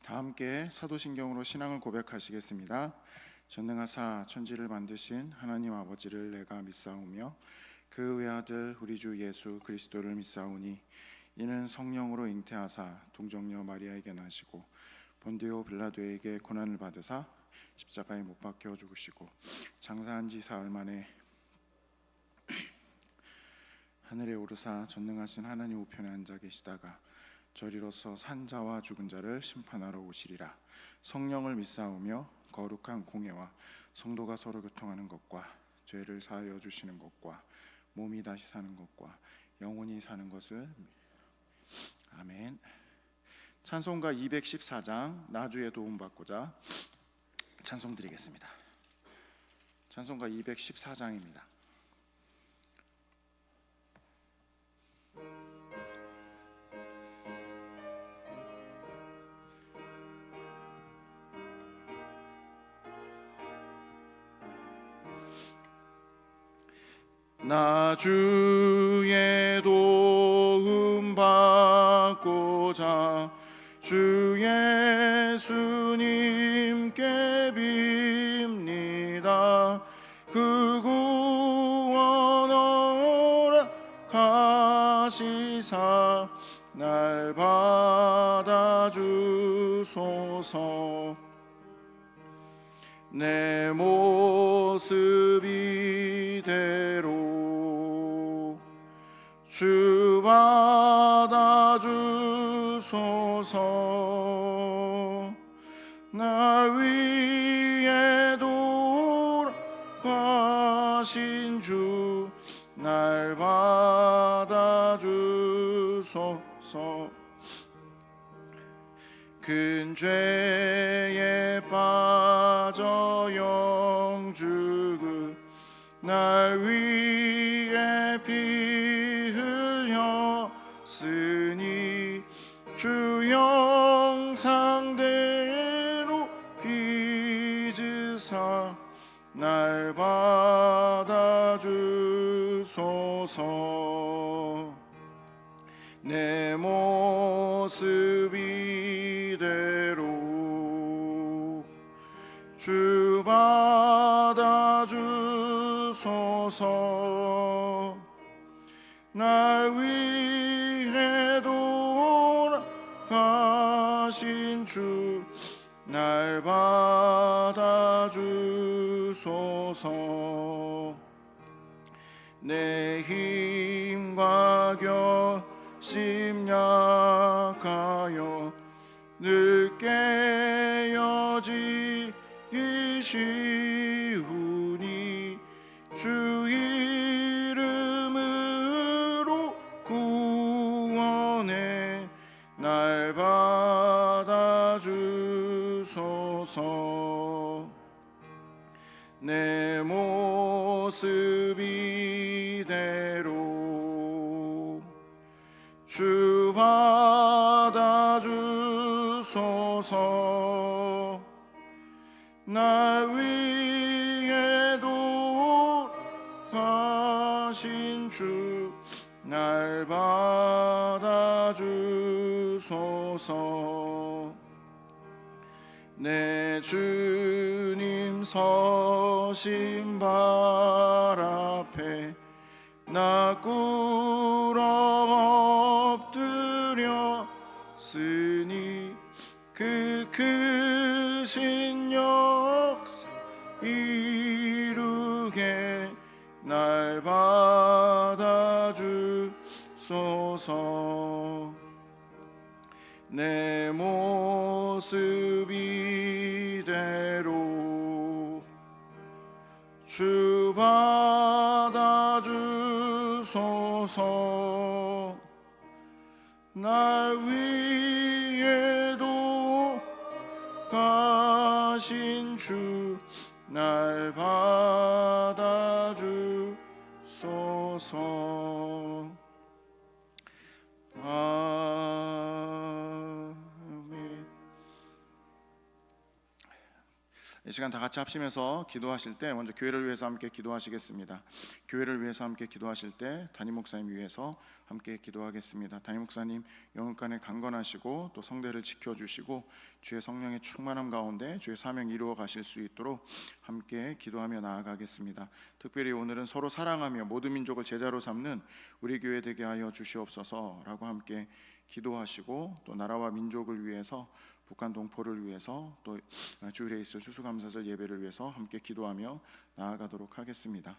다 함께 사도신경으로 신앙을 고백하시겠습니다. 전능하사 천지를 만드신 하나님 아버지를 내가 믿사오며 그 외아들 우리 주 예수 그리스도를 믿사오니 이는 성령으로 잉태하사 동정녀 마리아에게 나시고 본디오 빌라도에게 고난을 받으사 십자가에 못 박혀 죽으시고 장사한 지 사흘 만에 하늘에 오르사 전능하신 하나님 우편에 앉아 계시다가 저리로서 산자와 죽은 자를 심판하러 오시리라. 성령을 믿사오며 거룩한 공예와 성도가 서로 교통하는 것과 죄를 사하여 주시는 것과 몸이 다시 사는 것과 영원히 사는 것을. 아멘. 찬송가 214장 나주의 도움받고자 찬송 드리겠습니다. 찬송가 214장입니다. 나 주의 도움 받고자 주 예수님께 빕니다. 그 구원 허락하시사 날 받아주소서. 내 모습 이대로 주 받아주소서. 날 위해 돌아가신 주 날 받아주소서. 큰 죄에 빠져 영죽을 날 위해 피 흘렸으니 주 형상대로 빚으사 날 받아주소서. 내 모습 이대로 주 받아주소서. 날 위해 돌아가신 주 날 받아주소서. 내 힘과 결심 약하여 늘 깨어지기 쉬우니 주 이름으로 구원해 날 받아주소서. 내 모습 이대로 주 받아주소서. 날 위해 돌아가신 주 날 받아주소서. 내 주님 서신 발 앞에 나 꿇어 엎드렸으니 그 크신 역사 이루게 날 받아주소서. 내 모습 이대로 주 받아주소서. 날 위해 돌아가신 주 날 받아주소서. 아멘. 이 시간 다 같이 합심해서 기도하실 때 먼저 교회를 위해서 함께 기도하시겠습니다. 교회를 위해서 함께 기도하실 때 담임 목사님 위해서 함께 기도하겠습니다. 담임 목사님 영육간에 강건하시고 또 성대를 지켜주시고 주의 성령의 충만함 가운데 주의 사명 이루어 가실 수 있도록 함께 기도하며 나아가겠습니다. 특별히 오늘은 서로 사랑하며 모든 민족을 제자로 삼는 우리 교회 되게 하여 주시옵소서라고 함께 기도하시고 또 나라와 민족을 위해서 북한 동포를 위해서 또 주일에 있을 추수감사절 예배를 위해서 함께 기도하며 나아가도록 하겠습니다.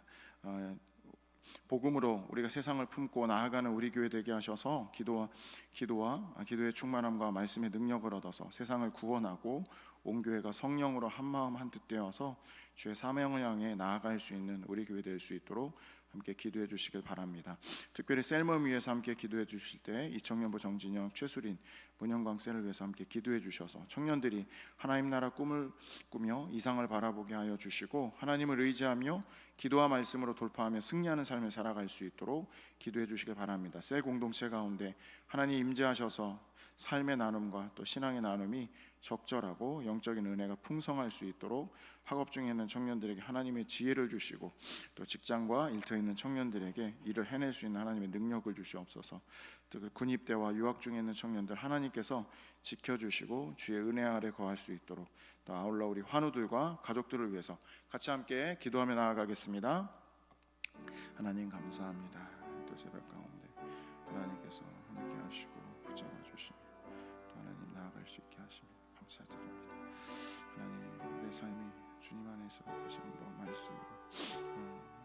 복음으로 우리가 세상을 품고 나아가는 우리 교회 되게 하셔서 기도의 충만함과 말씀의 능력을 얻어서 세상을 구원하고 온 교회가 성령으로 한마음 한뜻 되어서 주의 사명을 향해 나아갈 수 있는 우리 교회 될 수 있도록 함께 기도해 주시길 바랍니다. 특별히 셀멈 위해서 함께 기도해 주실 때 이청년부 정진영, 최수린, 문영광 셀을 위해서 함께 기도해 주셔서 청년들이 하나님 나라 꿈을 꾸며 이상을 바라보게 하여 주시고 하나님을 의지하며 기도와 말씀으로 돌파하며 승리하는 삶을 살아갈 수 있도록 기도해 주시길 바랍니다. 셀 공동체 가운데 하나님 임재하셔서 삶의 나눔과 또 신앙의 나눔이 적절하고 영적인 은혜가 풍성할 수 있도록 학업 중에 있는 청년들에게 하나님의 지혜를 주시고 또 직장과 일터에 있는 청년들에게 일을 해낼 수 있는 하나님의 능력을 주시옵소서. 또 군입대와 유학 중에 있는 청년들 하나님께서 지켜주시고 주의 은혜 아래 거할 수 있도록 또 아울러 우리 환우들과 가족들을 위해서 같이 함께 기도하며 나아가겠습니다. 하나님 감사합니다. 또 새벽 가운데 하나님께서 함께 하시고 붙잡아 주시며 또 하나님 나아갈 수 있게 하시며 감사드립니다. 하나님 우리의 삶이 주님 안에서 다시 한번 말씀으로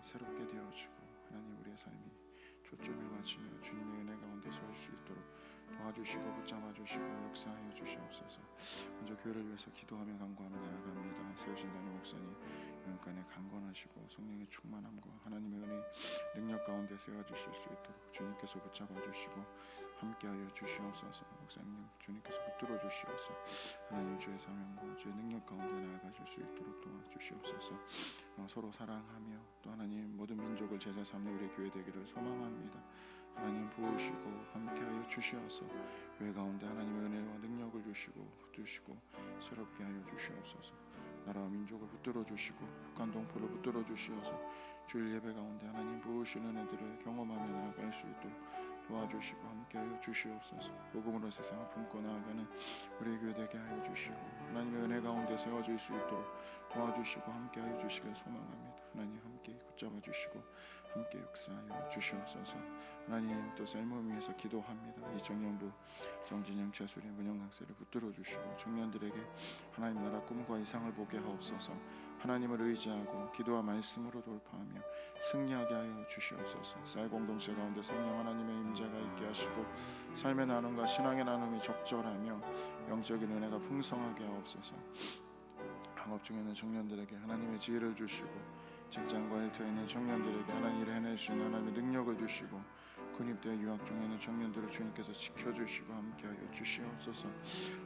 새롭게 되어지고 하나님 우리의 삶이 초점을 맞추며 주님의 은혜 가운데 설 수 있도록 도와주시고 붙잡아 주시고 역사하여 주시옵소서. 먼저 교회를 위해서 기도하며 간구하며 나아갑니다. 세우신 담임 목사님 영간에 강건하시고 성령의 충만함과 하나님의 은혜 능력 가운데 세워주실 수 있도록 주님께서 붙잡아 주시고 함께하여 주시옵소서. 목사님 주님께서 붙들어 주시옵소서. 하나님 주의 사명과 주의 능력 가운데 나아가실 수 있도록 도와주시옵소서. 서로 사랑하며 또 하나님 모든 민족을 제자 삼는 우리 교회 되기를 소망합니다. 하나님 부으시고 함께하여 주시옵소서. 교회 가운데 하나님의 은혜와 능력을 주시고 붙드시고 새롭게 하여 주시옵소서. 나라와 민족을 붙들어 주시고 북한 동포를 붙들어 주시어서 주일 예배 가운데 하나님 부으시는 은혜들을 경험하며 나아갈 수 있도록 도와주시고 함께하여 주시옵소서. 복음으로 세상을 품고 나아가는 우리 교회 되게 하여 주시고 하나님의 은혜 가운데 세워질 수 있도록 도와주시고 함께하여 주시길 소망합니다. 하나님 함께 붙잡아 주시고 함께 역사하여 주시옵소서. 하나님 또 셀멈 위해서 기도합니다. 이청년부 정진영, 최수린, 문영광 셀을 붙들어 주시고 청년들에게 하나님 나라 꿈과 이상을 보게 하옵소서. 하나님을 의지하고 기도와 말씀으로 돌파하며 승리하게 하여 주시옵소서. 쌀 공동체 가운데 성령 하나님의 임재가 있게 하시고 삶의 나눔과 신앙의 나눔이 적절하며 영적인 은혜가 풍성하게 하옵소서. 학업 중에 있는 청년들에게 하나님의 지혜를 주시고 직장과 일터에 있는 청년들에게 하나님 일을 해낼 수 있는 하나님의 능력을 주시고 군입대 유학 중에 있는 청년들을 주님께서 지켜주시고 함께하여 주시옵소서.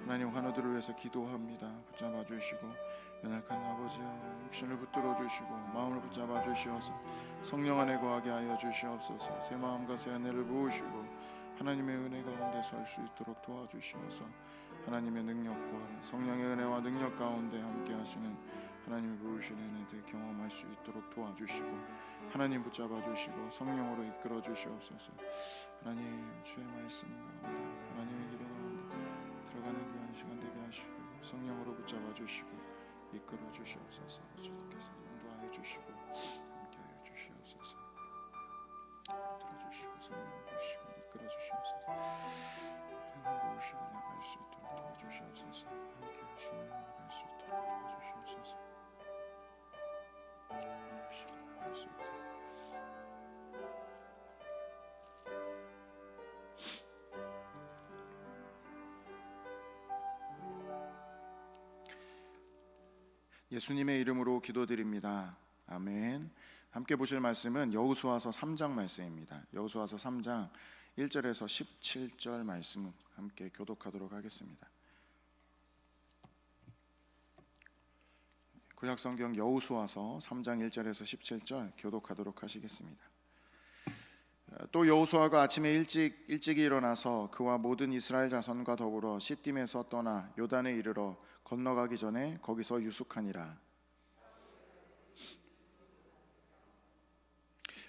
하나님 환우들을 위해서 기도합니다. 붙잡아 주시고 연약한 아버지여 육신을 붙들어 주시고 마음을 붙잡아 주시옵소서. 성령 안에 거하게 하여 주시옵소서. 새 마음과 새 은혜를 부으시고 하나님의 은혜 가운데 설 수 있도록 도와주시옵소서. 하나님의 능력과 성령의 은혜와 능력 가운데 함께 하시는 하나님의 부으시는 은혜들 경험할 수 있도록 도와주시고 하나님 붙잡아 주시고 성령으로 이끌어 주시옵소서. 하나님 주의 말씀 가운데 하나님의 기도 가운데 들어가는 귀한 시간 되게 하시고 성령으로 붙잡아 주시고 이끌어 주시옵소서. 주님께서 인도하여 주시고 함께하여 주시옵소서. 들어주시고 성령 부으시고 이끌어 주시옵소서. 하나님 부으시고 나갈 수 있도록 도와주시옵소서. 함께 하시며 나갈 수 있도록 도와주시옵소서. 부으시고 나갈 수 있도록 예수님의 이름으로 기도드립니다. 아멘. 함께 보실 말씀은 여호수아서 3장 말씀입니다. 여호수아서 3장 1절에서 17절 말씀 함께 교독하도록 하겠습니다. 구약성경 여호수아서 3장 1절에서 17절 교독하도록 하시겠습니다. 또 여호수아가 아침에 일찍이 일어나서 그와 모든 이스라엘 자손과 더불어 시딤에서 떠나 요단에 이르러 건너가기 전에 거기서 유숙하니라.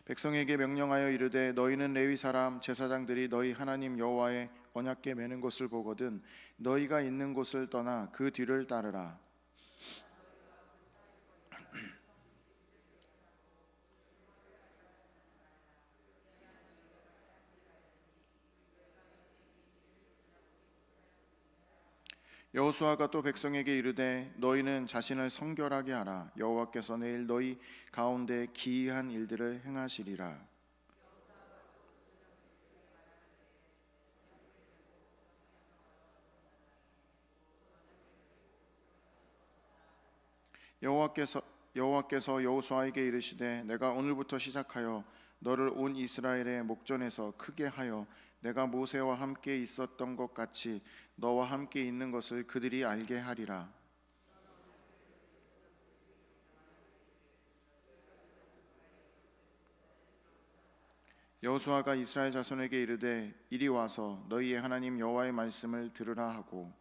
백성에게 명령하여 이르되 너희는 레위 사람 제사장들이 너희 하나님 여호와의 언약궤 매는 곳을 보거든 너희가 있는 곳을 떠나 그 뒤를 따르라. 여호수아가 또 백성에게 이르되 너희는 자신을 성결하게 하라. 여호와께서 내일 너희 가운데 기이한 일들을 행하시리라. 여호와께서 여호수아에게 이르시되 내가 오늘부터 시작하여 너를 온 이스라엘의 목전에서 크게 하여 내가 모세와 함께 있었던 것 같이 너와 함께 있는 것을 그들이 알게 하리라. 여호수아가 이스라엘 자손에게 이르되 이리 와서 너희의 하나님 여호와의 말씀을 들으라 하고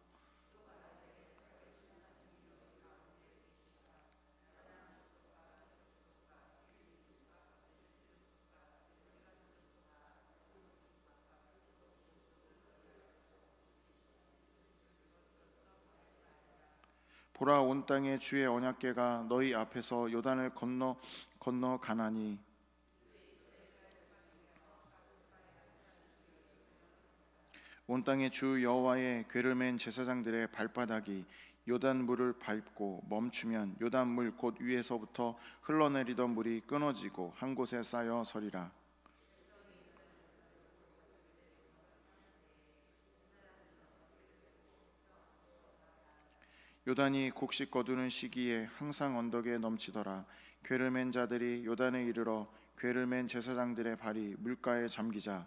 보라 온 땅에 주의 언약궤가 너희 앞에서 요단을 건너 가나니 온 땅에 주 여호와의 궤를 맨 제사장들의 발바닥이 요단 물을 밟고 멈추면 요단 물 곧 위에서부터 흘러내리던 물이 끊어지고 한 곳에 쌓여 서리라. 요단이 곡식 거두는 시기에 항상 언덕에 넘치더라. 궤를 맨 자들이 요단에 이르러 궤를 맨 제사장들의 발이 물가에 잠기자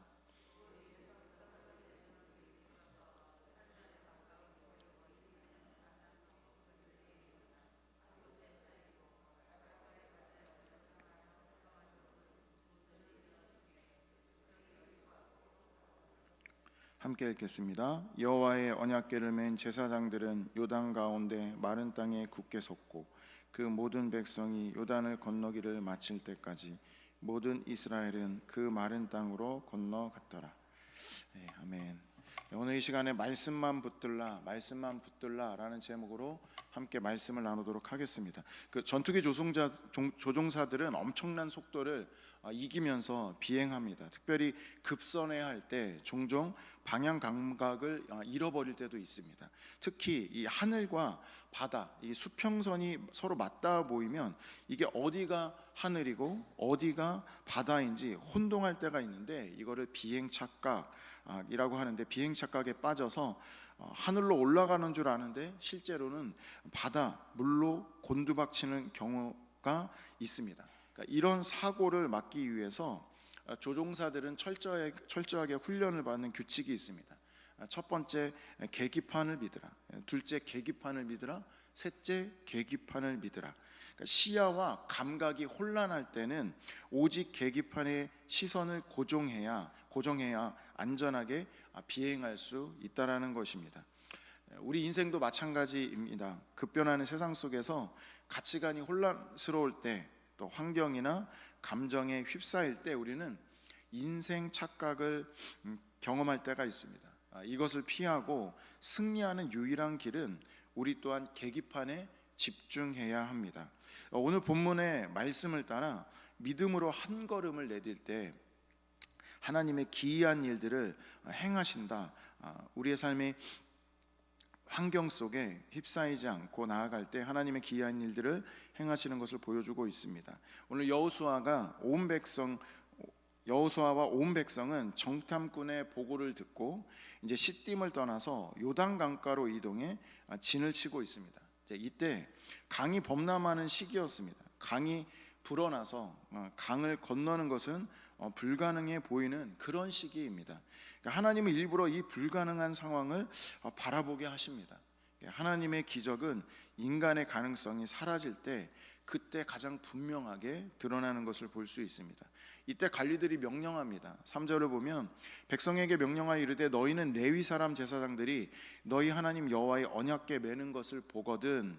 함께 읽겠습니다. 여호와의 언약궤를 맨 제사장들은 요단 가운데 마른 땅에 굳게 섰고 그 모든 백성이 요단을 건너기를 마칠 때까지 모든 이스라엘은 그 마른 땅으로 건너갔더라. 네, 아멘. 오늘 이 시간에 말씀만 붙들라라는 제목으로 함께 말씀을 나누도록 하겠습니다. 그 전투기 조종사들은 엄청난 속도를 이기면서 비행합니다. 특별히 급선회할 할 때 종종 방향 감각을 잃어버릴 때도 있습니다. 특히 이 하늘과 바다, 이 수평선이 서로 맞닿아 보이면 이게 어디가 하늘이고 어디가 바다인지 혼동할 때가 있는데 이거를 비행 착각이라고 하는데 비행 착각에 빠져서 하늘로 올라가는 줄 아는데 실제로는 바다, 물로 곤두박치는 경우가 있습니다. 그러니까 이런 사고를 막기 위해서 조종사들은 철저하게 훈련을 받는 규칙이 있습니다. 첫 번째, 계기판을 믿으라. 둘째, 계기판을 믿으라. 셋째, 계기판을 믿으라. 그러니까 시야와 감각이 혼란할 때는 오직 계기판의 시선을 고정해야 안전하게 비행할 수 있다라는 것입니다. 우리 인생도 마찬가지입니다. 급변하는 세상 속에서 가치관이 혼란스러울 때, 또 환경이나 감정에 휩싸일 때 우리는 인생 착각을 경험할 때가 있습니다. 이것을 피하고 승리하는 유일한 길은 우리 또한 계기판에 집중해야 합니다. 오늘 본문의 말씀을 따라 믿음으로 한 걸음을 내딜 때 하나님의 기이한 일들을 행하신다. 우리의 삶이 환경 속에 휩싸이지 않고 나아갈 때 하나님의 기이한 일들을 행하시는 것을 보여주고 있습니다. 오늘 여호수아와 온 백성은 정탐꾼의 보고를 듣고 이제 시딤을 떠나서 요단 강가로 이동해 진을 치고 있습니다. 이때 강이 범람하는 시기였습니다. 강이 불어나서 강을 건너는 것은 불가능해 보이는 그런 시기입니다. 하나님은 일부러 이 불가능한 상황을 바라보게 하십니다. 하나님의 기적은 인간의 가능성이 사라질 때 그때 가장 분명하게 드러나는 것을 볼 수 있습니다. 이때 관리들이 명령합니다. 3절을 보면 백성에게 명령하여 이르되 너희는 레위 사람 제사장들이 너희 하나님 여호와의 언약궤 매는 것을 보거든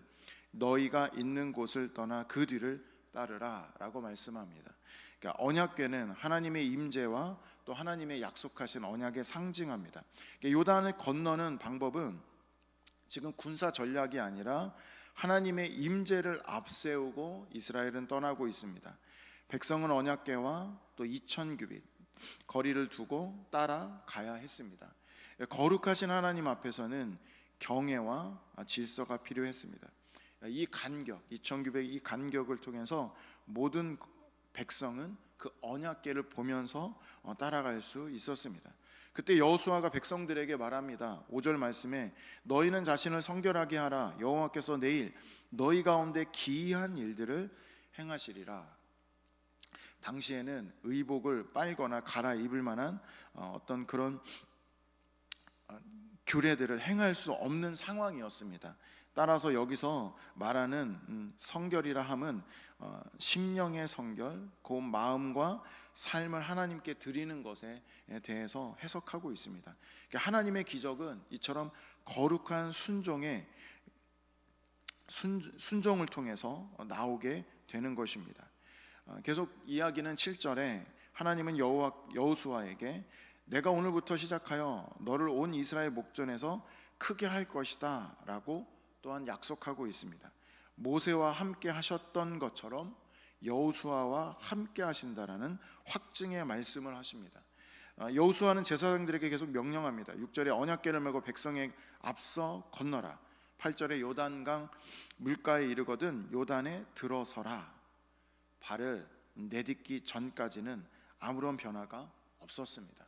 너희가 있는 곳을 떠나 그 뒤를 따르라 라고 말씀합니다. 그러니까 언약궤는 하나님의 임재와 또 하나님의 약속하신 언약에 상징합니다. 그러니까 요단을 건너는 방법은 지금 군사 전략이 아니라 하나님의 임재를 앞세우고 이스라엘은 떠나고 있습니다. 백성은 언약궤와 또 2000규빗 거리를 두고 따라가야 했습니다. 거룩하신 하나님 앞에서는 경외와 질서가 필요했습니다. 이 간격, 2000규빗 이 간격을 통해서 모든 백성은 그 언약궤를 보면서 따라갈 수 있었습니다. 그때 여호수아가 백성들에게 말합니다. 5절 말씀에 너희는 자신을 성결하게 하라. 여호와께서 내일 너희 가운데 기이한 일들을 행하시리라. 당시에는 의복을 빨거나 갈아입을 만한 어떤 그런 규례들을 행할 수 없는 상황이었습니다. 따라서 여기서 말하는 성결이라 함은 심령의 성결, 그 마음과 삶을 하나님께 드리는 것에 대해서 해석하고 있습니다. 하나님의 기적은 이처럼 거룩한 순종을 통해서 나오게 되는 것입니다. 계속 이야기는 7절에 하나님은 여호수아에게 내가 오늘부터 시작하여 너를 온 이스라엘 목전에서 크게 할 것이다 라고 또한 약속하고 있습니다. 모세와 함께 하셨던 것처럼 여호수아와 함께 하신다라는 확증의 말씀을 하십니다. 여호수아는 제사장들에게 계속 명령합니다. 6절에 언약궤를 메고 백성에 앞서 건너라. 8절에 요단강 물가에 이르거든 요단에 들어서라. 발을 내딛기 전까지는 아무런 변화가 없었습니다.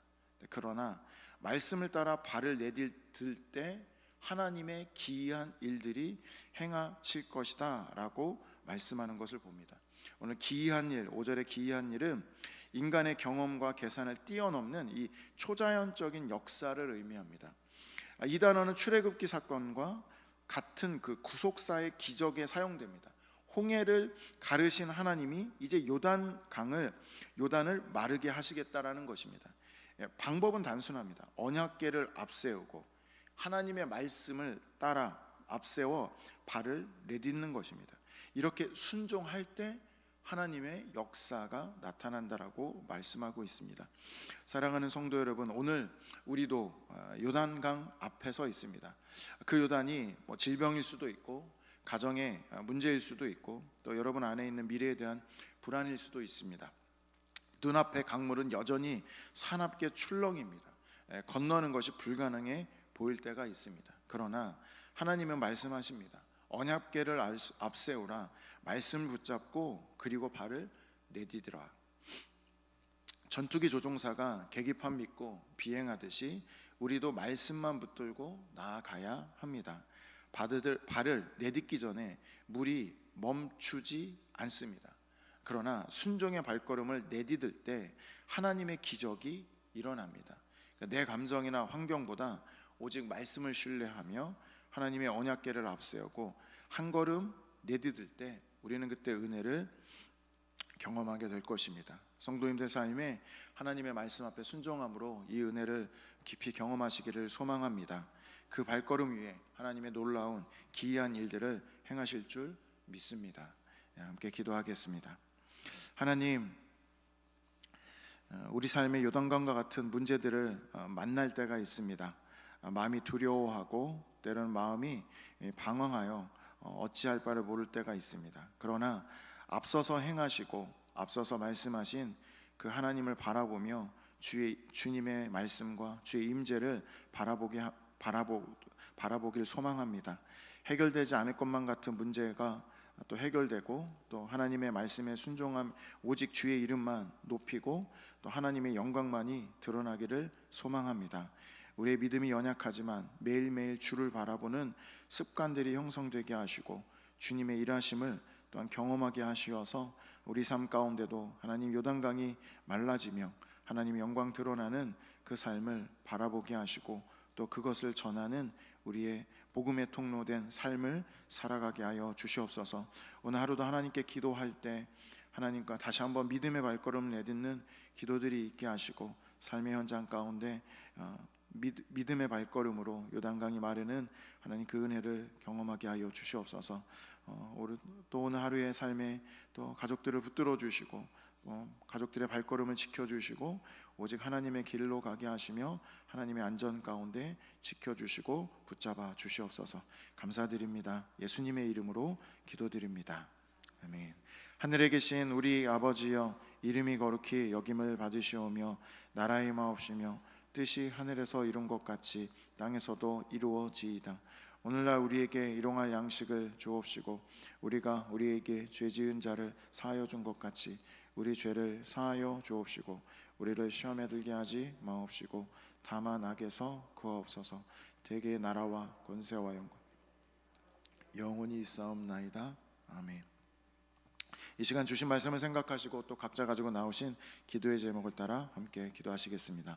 그러나 말씀을 따라 발을 내딛을 때 하나님의 기이한 일들이 행하실 것이다 라고 말씀하는 것을 봅니다. 오늘 기이한 일, 5절의 기이한 일은 인간의 경험과 계산을 뛰어넘는 이 초자연적인 역사를 의미합니다. 이 단어는 출애굽기 사건과 같은 그 구속사의 기적에 사용됩니다. 홍해를 가르신 하나님이 이제 요단을 마르게 하시겠다라는 것입니다. 방법은 단순합니다. 언약궤를 앞세우고 하나님의 말씀을 따라 앞세워 발을 내딛는 것입니다. 이렇게 순종할 때 하나님의 역사가 나타난다라고 말씀하고 있습니다. 사랑하는 성도 여러분, 오늘 우리도 요단강 앞에 서 있습니다. 그 요단이 질병일 수도 있고 가정의 문제일 수도 있고 또 여러분 안에 있는 미래에 대한 불안일 수도 있습니다. 눈앞의 강물은 여전히 사납게 출렁입니다. 건너는 것이 불가능해 보일 때가 있습니다. 그러나 하나님은 말씀하십니다. 언약궤를 앞세우라. 말씀을 붙잡고 그리고 발을 내디디라. 전투기 조종사가 계기판 믿고 비행하듯이 우리도 말씀만 붙들고 나아가야 합니다. 발을 내딛기 전에 물이 멈추지 않습니다. 그러나 순종의 발걸음을 내디딜 때 하나님의 기적이 일어납니다. 내 감정이나 환경보다 오직 말씀을 신뢰하며 하나님의 언약궤를 앞세우고 한 걸음 내디딜 때 우리는 그때 은혜를 경험하게 될 것입니다. 성도님들 삶에 하나님의 말씀 앞에 순종함으로 이 은혜를 깊이 경험하시기를 소망합니다. 그 발걸음 위에 하나님의 놀라운 기이한 일들을 행하실 줄 믿습니다. 함께 기도하겠습니다. 하나님, 우리 삶의 요단강과 같은 문제들을 만날 때가 있습니다. 마음이 두려워하고 때로는 마음이 방황하여 어찌할 바를 모를 때가 있습니다. 그러나 앞서서 행하시고 앞서서 말씀하신 그 하나님을 바라보며 주님의 말씀과 주의 임재를 바라보길 소망합니다. 해결되지 않을 것만 같은 문제가 또 해결되고 또 하나님의 말씀에 순종함 오직 주의 이름만 높이고 또 하나님의 영광만이 드러나기를 소망합니다. 우리의 믿음이 연약하지만 매일매일 주를 바라보는 습관들이 형성되게 하시고 주님의 일하심을 또한 경험하게 하시어서 우리 삶 가운데도 하나님 요단강이 말라지며 하나님의 영광 드러나는 그 삶을 바라보게 하시고 또 그것을 전하는 우리의 복음의 통로된 삶을 살아가게 하여 주시옵소서. 오늘 하루도 하나님께 기도할 때 하나님과 다시 한번 믿음의 발걸음을 내딛는 기도들이 있게 하시고, 삶의 현장 가운데 믿음의 발걸음으로 요단강이 마르는 하나님 그 은혜를 경험하게 하여 주시옵소서. 또 오늘 하루의 삶에 또 가족들을 붙들어 주시고, 가족들의 발걸음을 지켜주시고, 오직 하나님의 길로 가게 하시며 하나님의 안전 가운데 지켜주시고 붙잡아 주시옵소서. 감사드립니다. 예수님의 이름으로 기도드립니다. 아멘. 하늘에 계신 우리 아버지여, 이름이 거룩히 여김을 받으시오며 나라의 임하옵시며 뜻이 하늘에서 이룬 것 같이 땅에서도 이루어지이다. 오늘날 우리에게 일용할 양식을 주옵시고, 우리가 우리에게 죄 지은 자를 사하여 준 것 같이 우리 죄를 사하여 주옵시고, 우리를 시험에 들게 하지 마옵시고 다만 악에서 구하옵소서. 대개의 나라와 권세와 영광 영원히 있사옵나이다. 아멘. 이 시간 주신 말씀을 생각하시고 또 각자 가지고 나오신 기도의 제목을 따라 함께 기도하시겠습니다.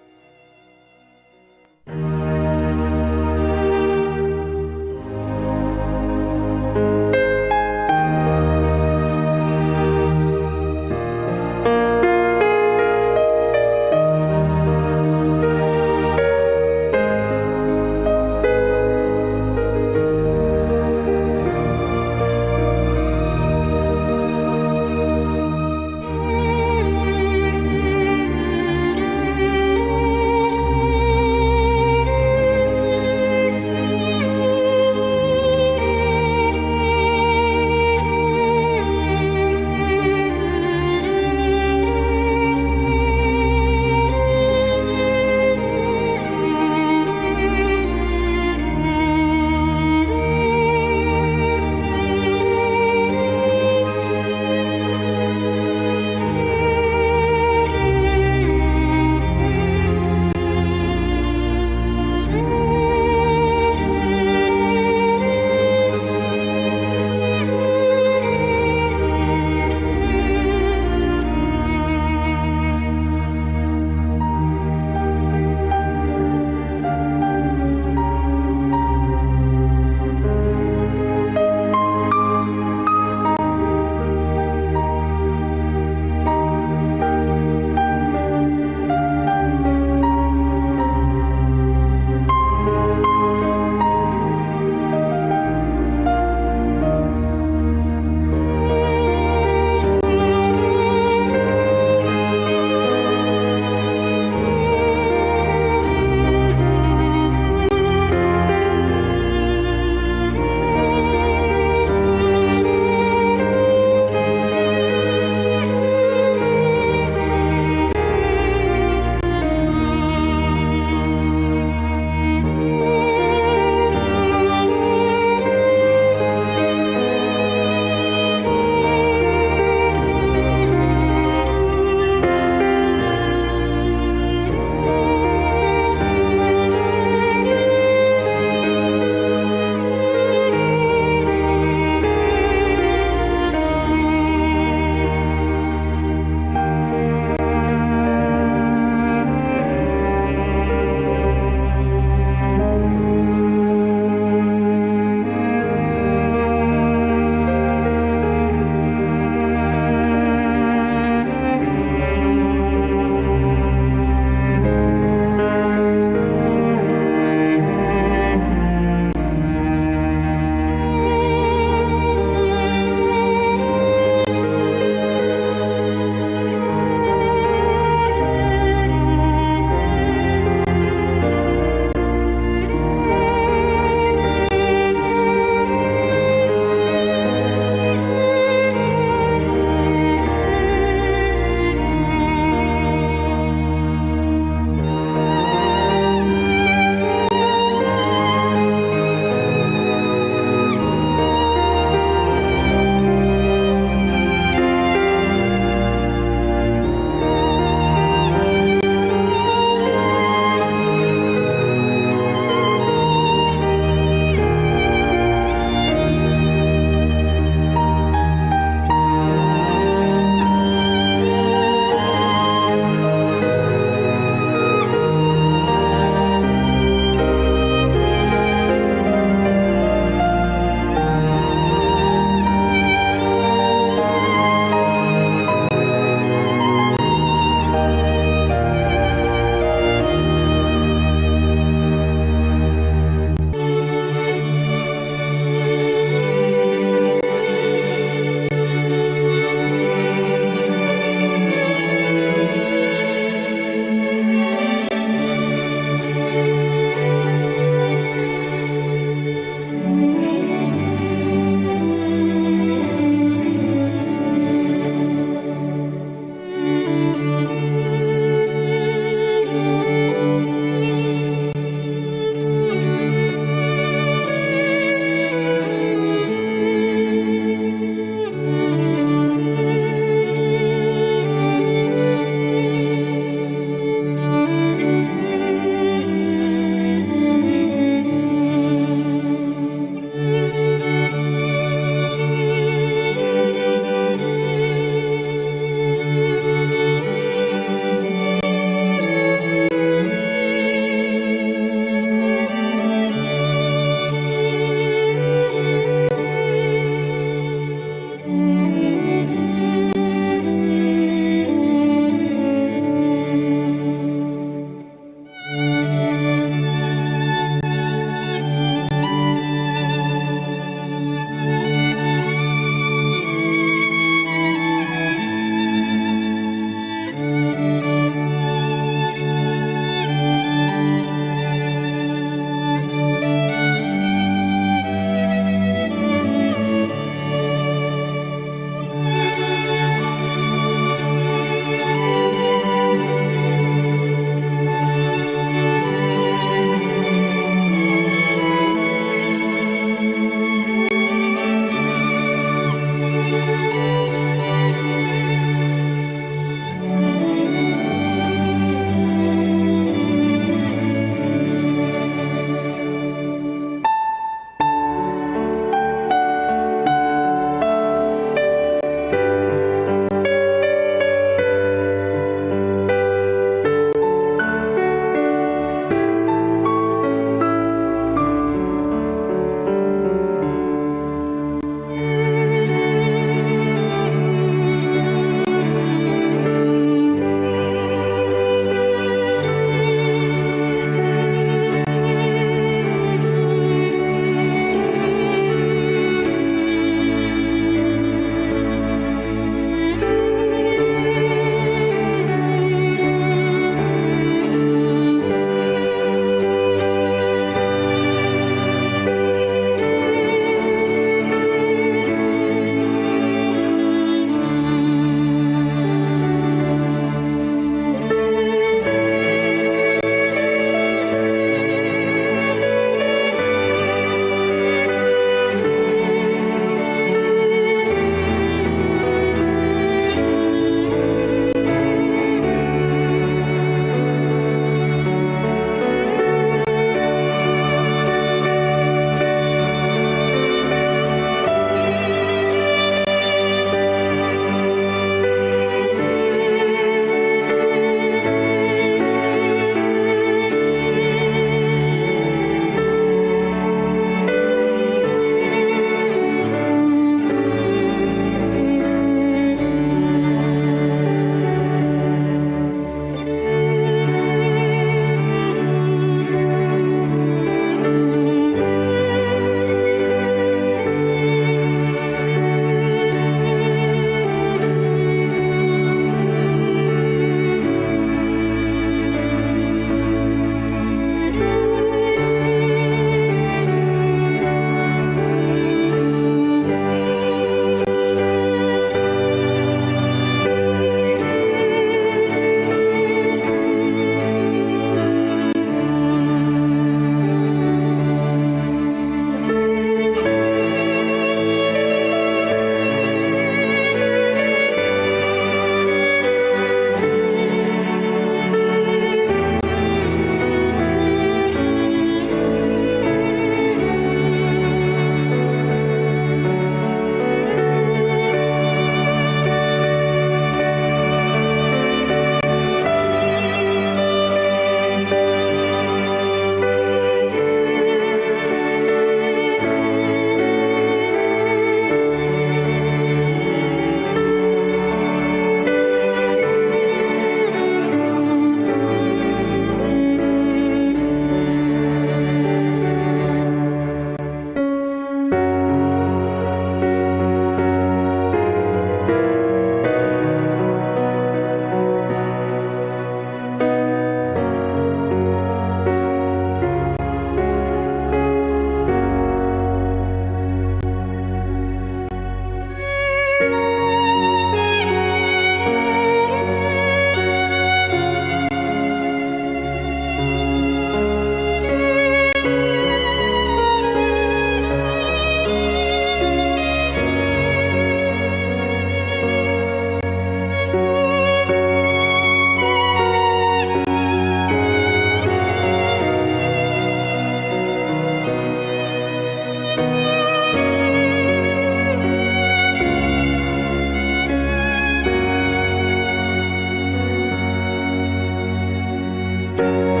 아멘.